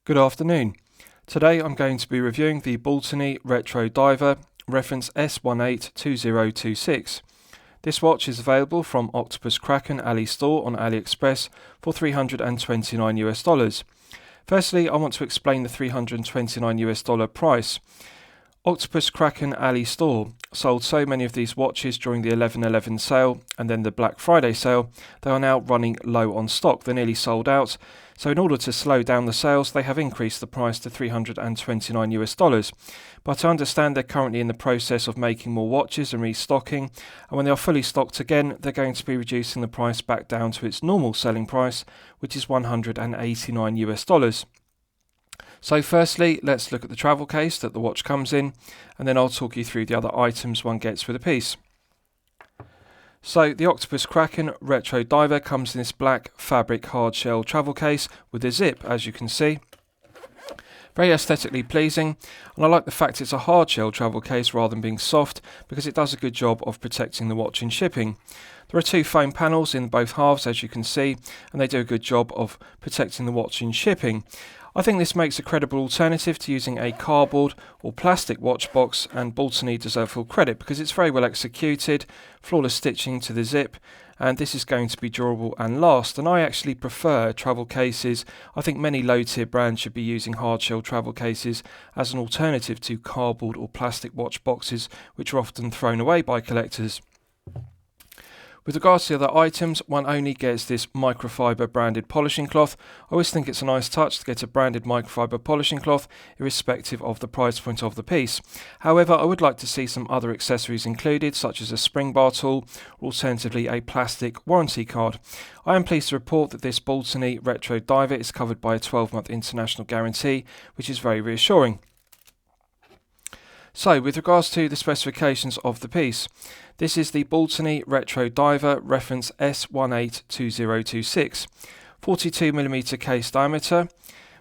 Good afternoon. Today I'm going to be reviewing the Baltany Retro Diver reference S182026. This watch is available from Octopus Kraken Ali Store on AliExpress for $329. Firstly, I want to explain the $329 price. Octopus Kraken Ali Store sold so many of these watches during the 11/11 sale and then the Black Friday sale, they are now running low on stock. They're nearly sold out. So in order to slow down the sales, they have increased the price to $329. But I understand they're currently in the process of making more watches and restocking, and when they are fully stocked again, they're going to be reducing the price back down to its normal selling price, which is $189. So firstly, let's look at the travel case that the watch comes in, and then I'll talk you through the other items one gets with a piece. So the Octopus Kraken Retro Diver comes in this black fabric hard shell travel case with a zip, as you can see. Very aesthetically pleasing, and I like the fact it's a hard shell travel case rather than being soft, because it does a good job of protecting the watch in shipping. There are two foam panels in both halves, as you can see, and they do a good job of protecting the watch in shipping. I think this makes a credible alternative to using a cardboard or plastic watch box, and Baltany deserve full credit because it's very well executed, flawless stitching to the zip, and this is going to be durable and last. And I actually prefer travel cases. I think many low tier brands should be using hard shell travel cases as an alternative to cardboard or plastic watch boxes, which are often thrown away by collectors. With regards to the other items, one only gets this microfiber branded polishing cloth. I always think it's a nice touch to get a branded microfiber polishing cloth, irrespective of the price point of the piece. However, I would like to see some other accessories included, such as a spring bar tool, or alternatively a plastic warranty card. I am pleased to report that this Baltany Retro Diver is covered by a 12-month international guarantee, which is very reassuring. So, with regards to the specifications of the piece, this is the Baltany Retro Diver reference S182026. 42mm case diameter.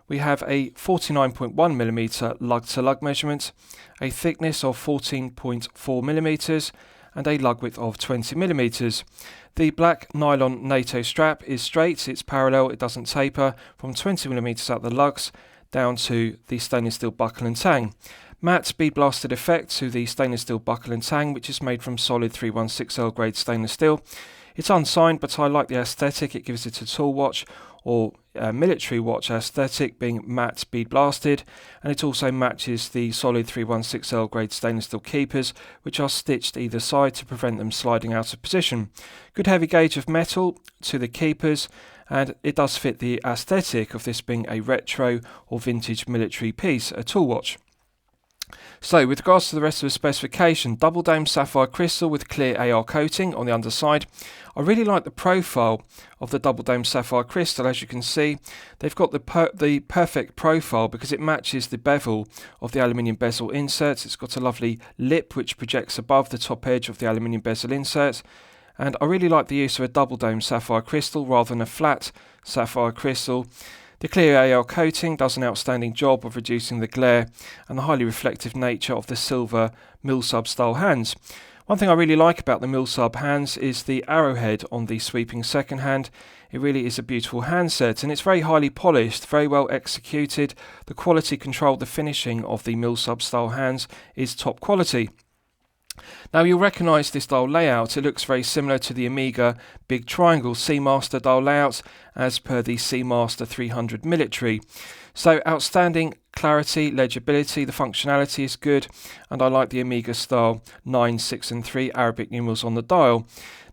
We have a 49.1mm lug-to-lug measurement, a thickness of 14.4mm, and a lug width of 20mm. The black nylon NATO strap is straight, it's parallel, it doesn't taper, from 20mm at the lugs down to the stainless steel buckle and tang. Matte bead blasted effect to the stainless steel buckle and tang, which is made from solid 316L grade stainless steel. It's unsigned, but I like the aesthetic. It gives it a tool watch or military watch aesthetic, being matte bead blasted, and it also matches the solid 316L grade stainless steel keepers, which are stitched either side to prevent them sliding out of position. Good heavy gauge of metal to the keepers, and it does fit the aesthetic of this being a retro or vintage military piece, a tool watch. So, with regards to the rest of the specification, double dome sapphire crystal with clear AR coating on the underside. I really like the profile of the double dome sapphire crystal. As you can see, they've got the perfect profile because it matches the bevel of the aluminium bezel inserts. It's got a lovely lip which projects above the top edge of the aluminium bezel insert. And I really like the use of a double dome sapphire crystal rather than a flat sapphire crystal. The clear AL coating does an outstanding job of reducing the glare and the highly reflective nature of the silver mill-sub style hands. One thing I really like about the mill-sub hands is the arrowhead on the sweeping second hand. It really is a beautiful handset, and it's very highly polished, very well executed. The quality control, the finishing of the mill-sub style hands is top quality. Now you'll recognise this dial layout. It looks very similar to the Omega Big Triangle Seamaster dial layout as per the Seamaster 300 Military. So outstanding clarity, legibility, the functionality is good, and I like the Omega style 9, 6 and 3 Arabic numerals on the dial.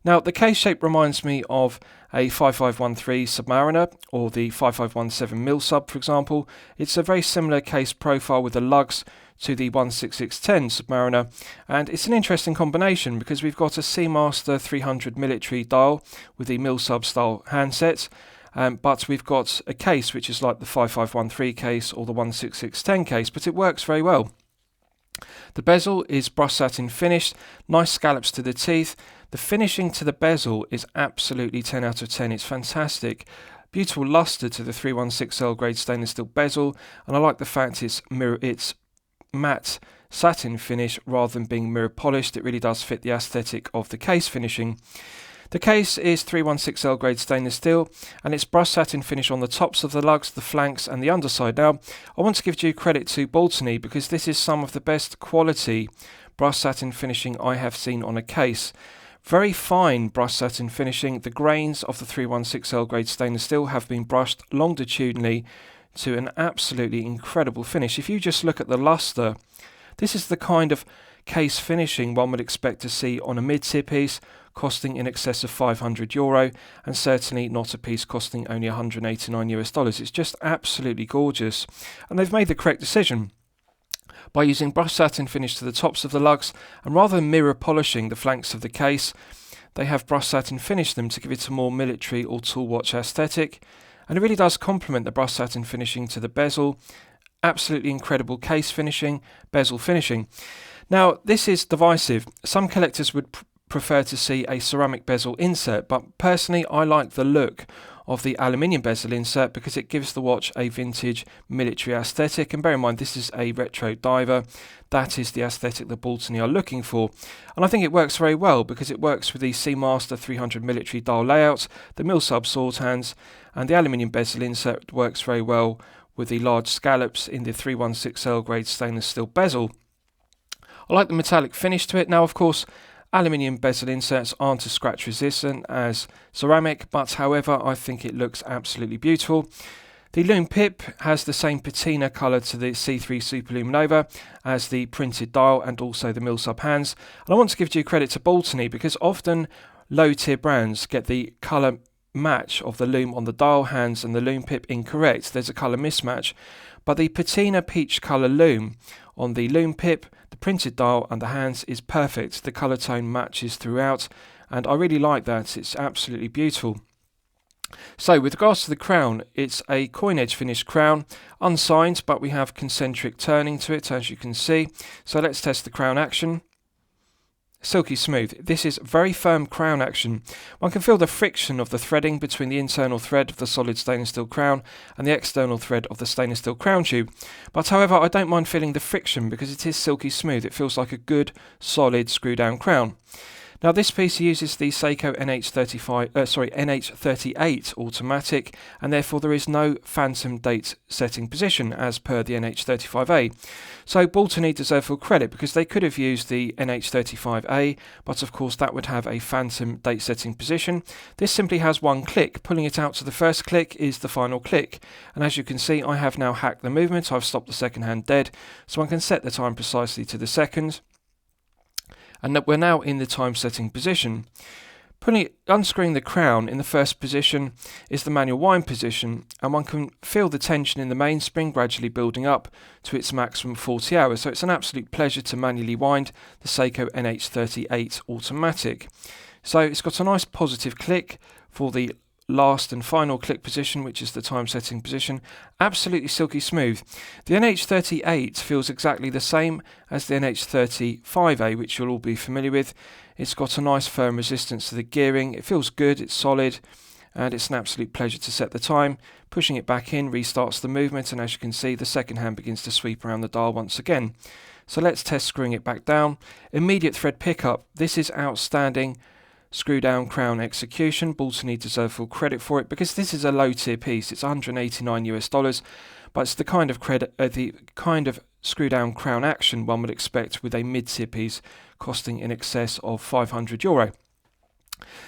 Now the case shape reminds me of a 5513 Submariner or the 5517 Milsub, for example. It's a very similar case profile with the lugs to the 16610 Submariner, and it's an interesting combination because we've got a Seamaster 300 Military dial with the Milsub style handset, but we've got a case which is like the 5513 case or the 16610 case, but it works very well. The bezel is brushed satin finished, nice scallops to the teeth. The finishing to the bezel is absolutely 10 out of 10. It's fantastic. Beautiful luster to the 316L grade stainless steel bezel, and I like the fact it's matte satin finish rather than being mirror polished. It really does fit the aesthetic of the case finishing. The case is 316L grade stainless steel, and it's brushed satin finish on the tops of the lugs, the flanks and the underside. Now, I want to give due credit to Baltany because this is some of the best quality brushed satin finishing I have seen on a case. Very fine brushed satin finishing. The grains of the 316L grade stainless steel have been brushed longitudinally to an absolutely incredible finish. If you just look at the luster, this is the kind of case finishing one would expect to see on a mid-tier piece costing in excess of €500, and certainly not a piece costing only $189. It's just absolutely gorgeous, and they've made the correct decision by using brushed satin finish to the tops of the lugs, and rather than mirror polishing the flanks of the case, they have brushed satin finished them to give it a more military or tool watch aesthetic, and it really does complement the brushed satin finishing to the bezel. Absolutely incredible case finishing, bezel finishing. Now, this is divisive. Some collectors would prefer to see a ceramic bezel insert, but personally I like the look of the aluminium bezel insert because it gives the watch a vintage military aesthetic, and bear in mind this is a retro diver. That is the aesthetic that Baltany are looking for, and I think it works very well because it works with the Seamaster 300 military dial layout, the mil-sub sword hands, and the aluminium bezel insert works very well with the large scallops in the 316L grade stainless steel bezel. I like the metallic finish to it. Now, of course, aluminium bezel inserts aren't as scratch resistant as ceramic, but however, I think it looks absolutely beautiful. The Lume pip has the same patina colour to the C3 Superluminova as the printed dial and also the mil-sub hands. And I want to give due credit to Baltany because often low-tier brands get the colour match of the Lume on the dial hands and the Lume pip incorrect. There's a colour mismatch, but the patina peach colour Lume on the Lume pip, the printed dial and the hands is perfect. The colour tone matches throughout, and I really like that. It's absolutely beautiful. So with regards to the crown, it's a coin edge finished crown, unsigned, but we have concentric turning to it, as you can see. So let's test the crown action. Silky smooth. This is very firm crown action. One can feel the friction of the threading between the internal thread of the solid stainless steel crown and the external thread of the stainless steel crown tube. But however, I don't mind feeling the friction because it is silky smooth. It feels like a good, solid screw down crown. Now this piece uses the Seiko NH38 automatic, and therefore there is no phantom date setting position as per the NH35A. So Baltany deserve full credit because they could have used the NH35A, but of course that would have a phantom date setting position. This simply has one click. Pulling it out to the first click is the final click, and as you can see I have now hacked the movement. I've stopped the second hand dead, so one can set the time precisely to the second. And that we're now in the time setting position. Unscrewing the crown in the first position is the manual wind position, and one can feel the tension in the mainspring gradually building up to its maximum 40 hours. So it's an absolute pleasure to manually wind the Seiko NH38 automatic. So it's got a nice positive click for the last and final click position, which is the time setting position. Absolutely silky smooth. The NH38 feels exactly the same as the NH35A, which you'll all be familiar with. It's got a nice firm resistance to the gearing. It feels good, it's solid, and it's an absolute pleasure to set the time. Pushing it back in restarts the movement, and as you can see the second hand begins to sweep around the dial once again. So let's test screwing it back down. Immediate thread pickup. This is outstanding screw down crown execution. Baltany deserve full credit for it because this is a low tier piece. It's $189, but it's the kind of screw down crown action one would expect with a mid tier piece costing in excess of €500.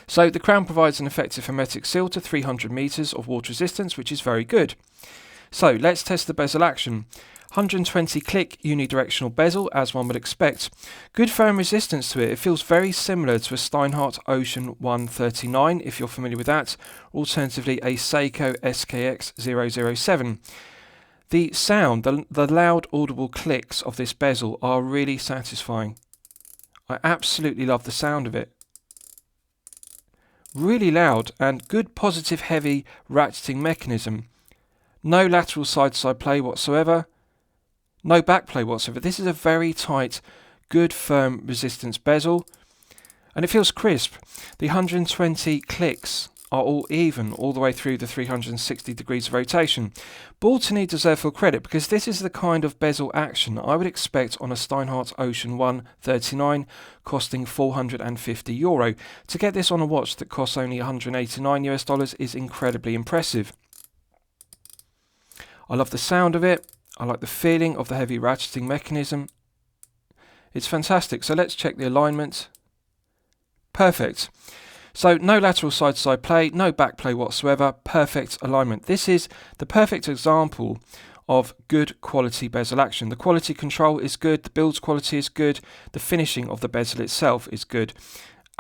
So the crown provides an effective hermetic seal to 300 meters of water resistance, which is very good. So let's test the bezel action. 120 click unidirectional bezel, as one would expect. Good firm resistance to it. It feels very similar to a Steinhardt Ocean 139, if you're familiar with that. Alternatively, a Seiko SKX 007. The sound, the loud audible clicks of this bezel are really satisfying. I absolutely love the sound of it. Really loud and good positive heavy ratcheting mechanism. No lateral side-to-side play whatsoever. No back play whatsoever. This is a very tight, good firm resistance bezel, and it feels crisp. The 120 clicks are all even all the way through the 360 degrees of rotation. Baltany deserve full credit because this is the kind of bezel action I would expect on a Steinhardt Ocean 139 costing €450. To get this on a watch that costs only $189 is incredibly impressive. I love the sound of it. I like the feeling of the heavy ratcheting mechanism. It's fantastic. So let's check the alignment. Perfect. So no lateral side-to-side play, no back play whatsoever, perfect alignment. This is the perfect example of good quality bezel action. The quality control is good, the build quality is good, the finishing of the bezel itself is good.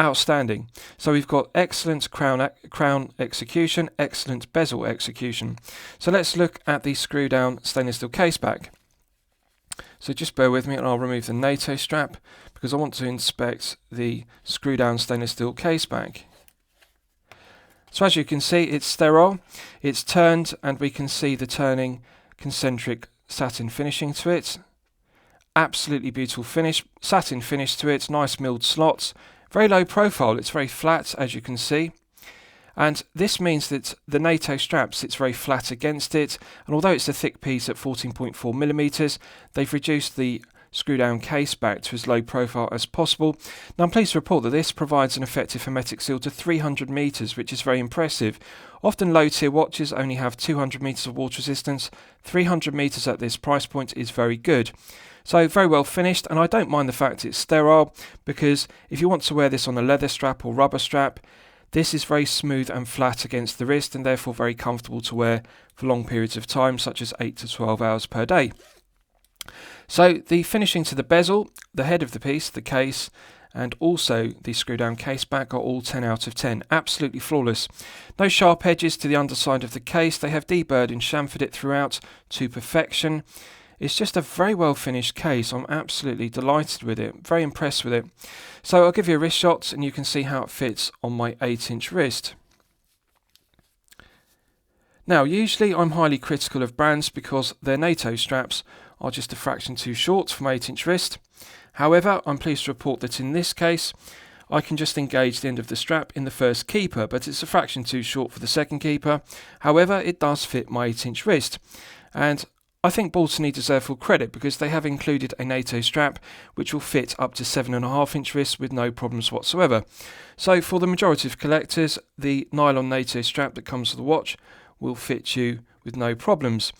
Outstanding. So we've got excellent crown execution, excellent bezel execution. So let's look at the screw down stainless steel case back. So just bear with me and I'll remove the NATO strap because I want to inspect the screw down stainless steel case back. So as you can see, it's sterile, it's turned, and we can see the turning concentric satin finishing to it. Absolutely beautiful finish, satin finish to it, nice milled slots, very low profile, it's very flat as you can see. And this means that the NATO strap sits very flat against it, and although it's a thick piece at 14.4mm, they've reduced the screw down case back to as low profile as possible. Now I'm pleased to report that this provides an effective hermetic seal to 300 meters, which is very impressive. Often low tier watches only have 200 meters of water resistance. 300 meters at this price point is very good. So very well finished, and I don't mind the fact it's sterile because if you want to wear this on a leather strap or rubber strap, this is very smooth and flat against the wrist and therefore very comfortable to wear for long periods of time, such as 8 to 12 hours per day. So the finishing to the bezel, the head of the piece, the case, and also the screw down case back are all 10 out of 10. Absolutely flawless. No sharp edges to the underside of the case. They have deburred and chamfered it throughout to perfection. It's just a very well finished case. I'm absolutely delighted with it, very impressed with it. So I'll give you a wrist shot and you can see how it fits on my 8-inch wrist. Now usually I'm highly critical of brands because their NATO straps are just a fraction too short for my 8-inch wrist. However, I'm pleased to report that in this case I can just engage the end of the strap in the first keeper, but it's a fraction too short for the second keeper. However, it does fit my 8-inch wrist, and I think Baltany deserve full credit because they have included a NATO strap which will fit up to 7.5-inch wrists with no problems whatsoever. So for the majority of collectors, the nylon NATO strap that comes with the watch will fit you with no problems.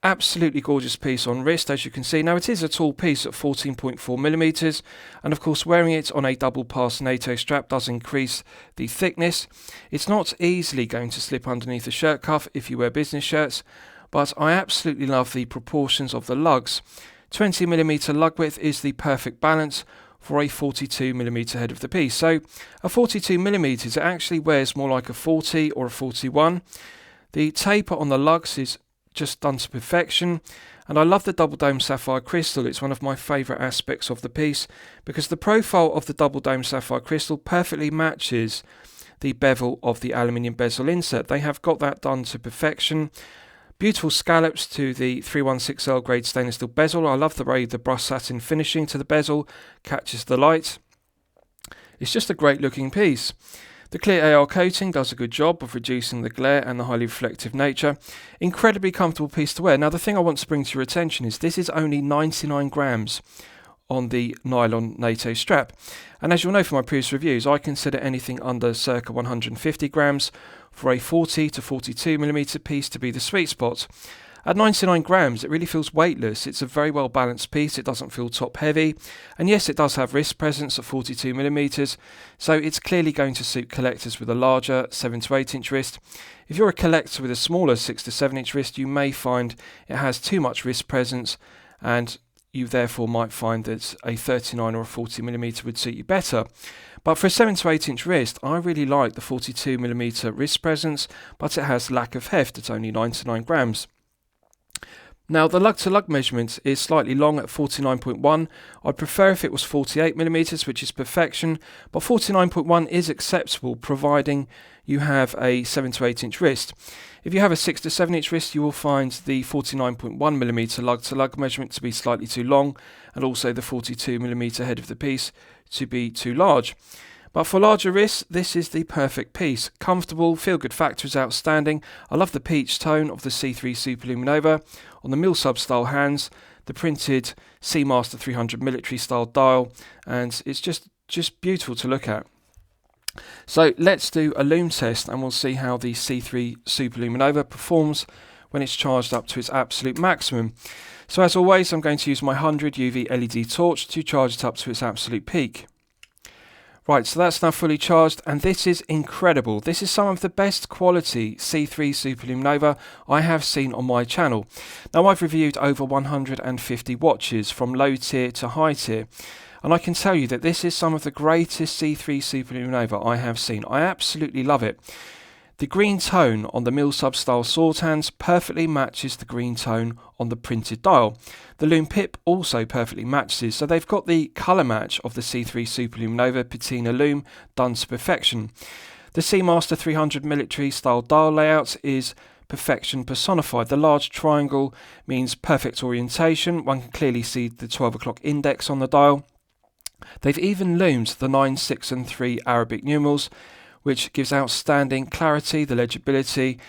Absolutely gorgeous piece on wrist, as you can see. Now it is a tall piece at 14.4mm, and of course wearing it on a double pass NATO strap does increase the thickness. It's not easily going to slip underneath the shirt cuff if you wear business shirts, but I absolutely love the proportions of the lugs. 20mm lug width is the perfect balance for a 42mm head of the piece. So a 42mm, it actually wears more like a 40 or a 41. The taper on the lugs is just done to perfection, and I love the double dome sapphire crystal. It's one of my favourite aspects of the piece because the profile of the double dome sapphire crystal perfectly matches the bevel of the aluminium bezel insert. They have got that done to perfection. Beautiful scallops to the 316L grade stainless steel bezel. I love the way the brushed satin finishing to the bezel catches the light. It's just a great looking piece. The clear AR coating does a good job of reducing the glare and the highly reflective nature. Incredibly comfortable piece to wear. Now the thing I want to bring to your attention is this is only 99 grams on the nylon NATO strap. And as you'll know from my previous reviews, I consider anything under circa 150 grams for a 40 to 42mm piece to be the sweet spot. At 99 grams, it really feels weightless. It's a very well balanced piece. It doesn't feel top heavy. And yes, it does have wrist presence at 42mm. So it's clearly going to suit collectors with a larger 7 to 8-inch wrist. If you're a collector with a smaller 6 to 7-inch wrist, you may find it has too much wrist presence, and you therefore might find that a 39 or a 40mm would suit you better. But for a 7 to 8-inch wrist, I really like the 42mm wrist presence, but it has lack of heft at only 99 grams. Now the lug to lug measurement is slightly long at 49.1. I'd prefer if it was 48mm, which is perfection, but 49.1 is acceptable providing you have a 7 to 8-inch wrist. If you have a 6 to 7-inch wrist, you will find the 49.1mm lug to lug measurement to be slightly too long, and also the 42mm head of the piece to be too large. But for larger wrists, this is the perfect piece. Comfortable, feel-good factor is outstanding. I love the peach tone of the C3 Super Luminova. On the mill sub style hands, the printed Seamaster 300 military style dial, and it's just beautiful to look at. So let's do a lume test and we'll see how the C3 Super Luminova performs when it's charged up to its absolute maximum. So as always, I'm going to use my 100 UV LED torch to charge it up to its absolute peak. Right, so that's now fully charged, and this is incredible. This is some of the best quality C3 Super Luminova I have seen on my channel. Now, I've reviewed over 150 watches from low tier to high tier, and I can tell you that this is some of the greatest C3 Super Luminova I have seen. I absolutely love it. The green tone on the mill sub style sword hands perfectly matches the green tone on the printed dial. The lume pip also perfectly matches, so they've got the colour match of the C3 Super Luminova patina lume done to perfection. The Seamaster 300 military style dial layout is perfection personified. The large triangle means perfect orientation. One can clearly see the 12 o'clock index on the dial. They've even loomed the 9, 6 and 3 Arabic numerals, which gives outstanding clarity, the legibility.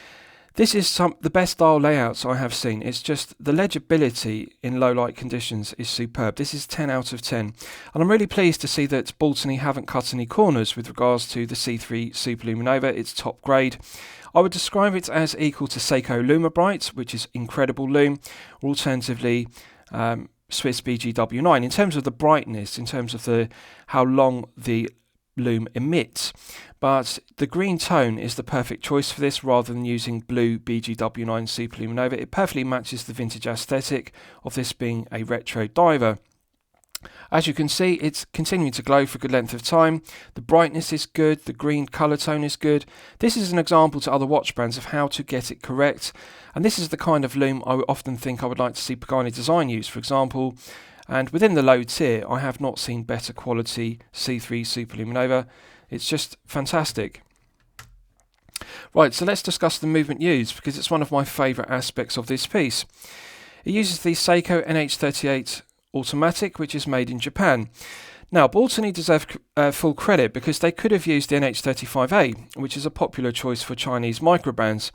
This is the best dial layouts I have seen. It's just the legibility in low light conditions is superb. This is 10 out of 10. And I'm really pleased to see that Baltany haven't cut any corners with regards to the C3 Super Luminova. It's top grade. I would describe it as equal to Seiko Lume Bright, which is incredible lume, or alternatively Swiss BGW9 in terms of the brightness, in terms of how long the lume emits. But the green tone is the perfect choice for this rather than using blue BGW9 Super Luminova. It perfectly matches the vintage aesthetic of this being a retro diver. As you can see, it's continuing to glow for a good length of time. The brightness is good, the green colour tone is good. This is an example to other watch brands of how to get it correct, and this is the kind of lume I often think I would like to see Pagani Design use, for example. And within the low tier, I have not seen better quality C3 Super Luminova. It's just fantastic. Right, so let's discuss the movement used, because it's one of my favourite aspects of this piece. It uses the Seiko NH38 automatic, which is made in Japan. Now, Baltany deserve full credit because they could have used the NH35A, which is a popular choice for Chinese microbrands.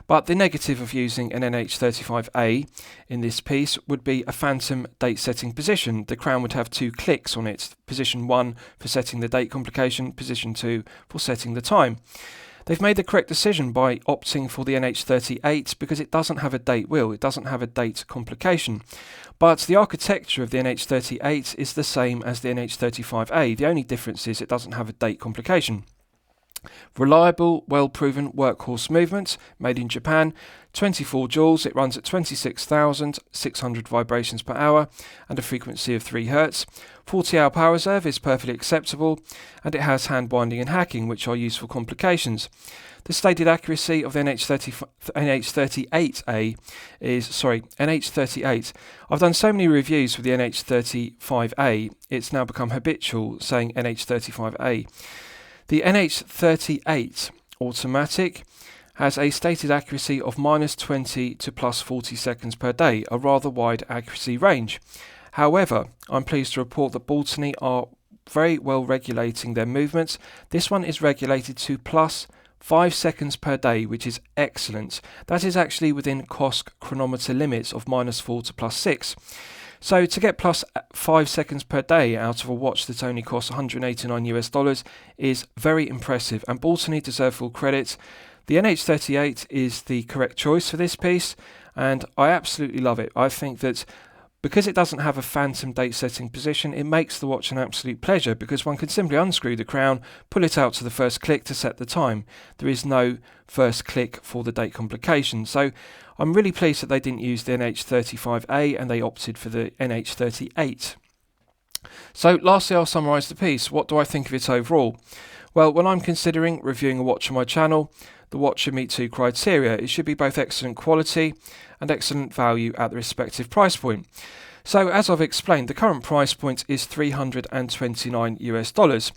But the negative of using an NH35A in this piece would be a phantom date setting position. The crown would have 2 clicks on it, position 1 for setting the date complication, position 2 for setting the time. They've made the correct decision by opting for the NH38 because it doesn't have a date wheel, it doesn't have a date complication. But the architecture of the NH38 is the same as the NH35A. The only difference is it doesn't have a date complication. Reliable, well-proven workhorse movement, made in Japan, 24 joules, it runs at 26,600 vibrations per hour and a frequency of 3 Hz. 40-hour power reserve is perfectly acceptable, and it has hand binding and hacking, which are useful complications. The stated accuracy of the NH38 is, NH38. I've done so many reviews with the NH35A, it's now become habitual saying NH35A. The NH38 automatic has a stated accuracy of -20 to +40 seconds per day, a rather wide accuracy range. However, I'm pleased to report that Baltany are very well regulating their movements. This one is regulated to +5 seconds per day, which is excellent. That is actually within COSC chronometer limits of -4 to +6. So to get +5 seconds per day out of a watch that only costs $189 is very impressive, and Baltany deserve full credit. The NH38 is the correct choice for this piece, and I absolutely love it. I think that because it doesn't have a phantom date setting position, it makes the watch an absolute pleasure because one can simply unscrew the crown, pull it out to the first click to set the time. There is no first click for the date complication. So I'm really pleased that they didn't use the NH35A and they opted for the NH38. So lastly, I'll summarise the piece. What do I think of it overall? Well, when I'm considering reviewing a watch on my channel, the watch should meet 2 criteria. It should be both excellent quality and excellent value at the respective price point. So as I've explained, the current price point is $329.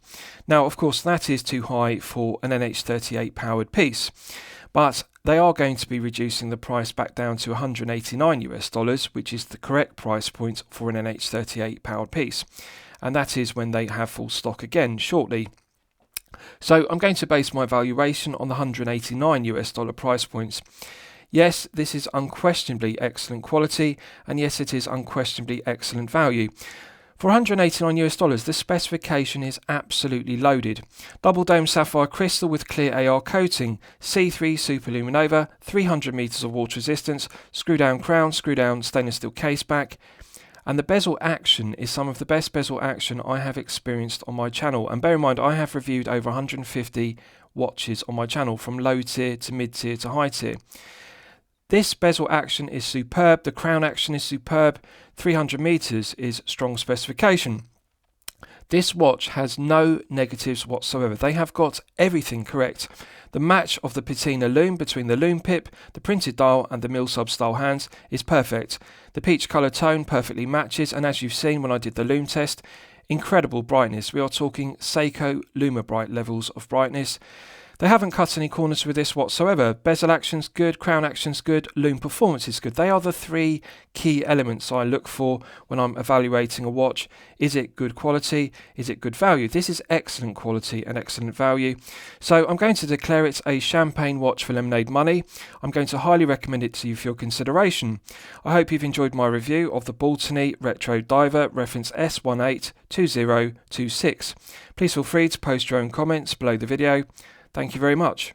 Now, of course, that is too high for an NH38 powered piece, but they are going to be reducing the price back down to $189, which is the correct price point for an NH38 powered piece. And that is when they have full stock again shortly. So I'm going to base my valuation on the $189 price points. Yes, this is unquestionably excellent quality, and yes, it is unquestionably excellent value. For $189, the specification is absolutely loaded. Double dome sapphire crystal with clear AR coating, C3 super luminova, 300 meters of water resistance, screw down crown, screw down stainless steel case back. And the bezel action is some of the best bezel action I have experienced on my channel. And bear in mind, I have reviewed over 150 watches on my channel, from low tier to mid tier to high tier. This bezel action is superb, the crown action is superb, 300 meters is strong specification. This watch has no negatives whatsoever. They have got everything correct. The match of the patina lume between the lume pip, the printed dial and the mil sub style hands is perfect. The peach colour tone perfectly matches, and as you've seen when I did the lume test, incredible brightness. We are talking Seiko Lume bright levels of brightness. They haven't cut any corners with this whatsoever. Bezel action's good, crown action's good, lume performance is good. They are the three key elements I look for when I'm evaluating a watch. Is it good quality? Is it good value? This is excellent quality and excellent value. So I'm going to declare it a champagne watch for lemonade money. I'm going to highly recommend it to you for your consideration. I hope you've enjoyed my review of the Baltany Retro Diver, reference S182026. Please feel free to post your own comments below the video. Thank you very much.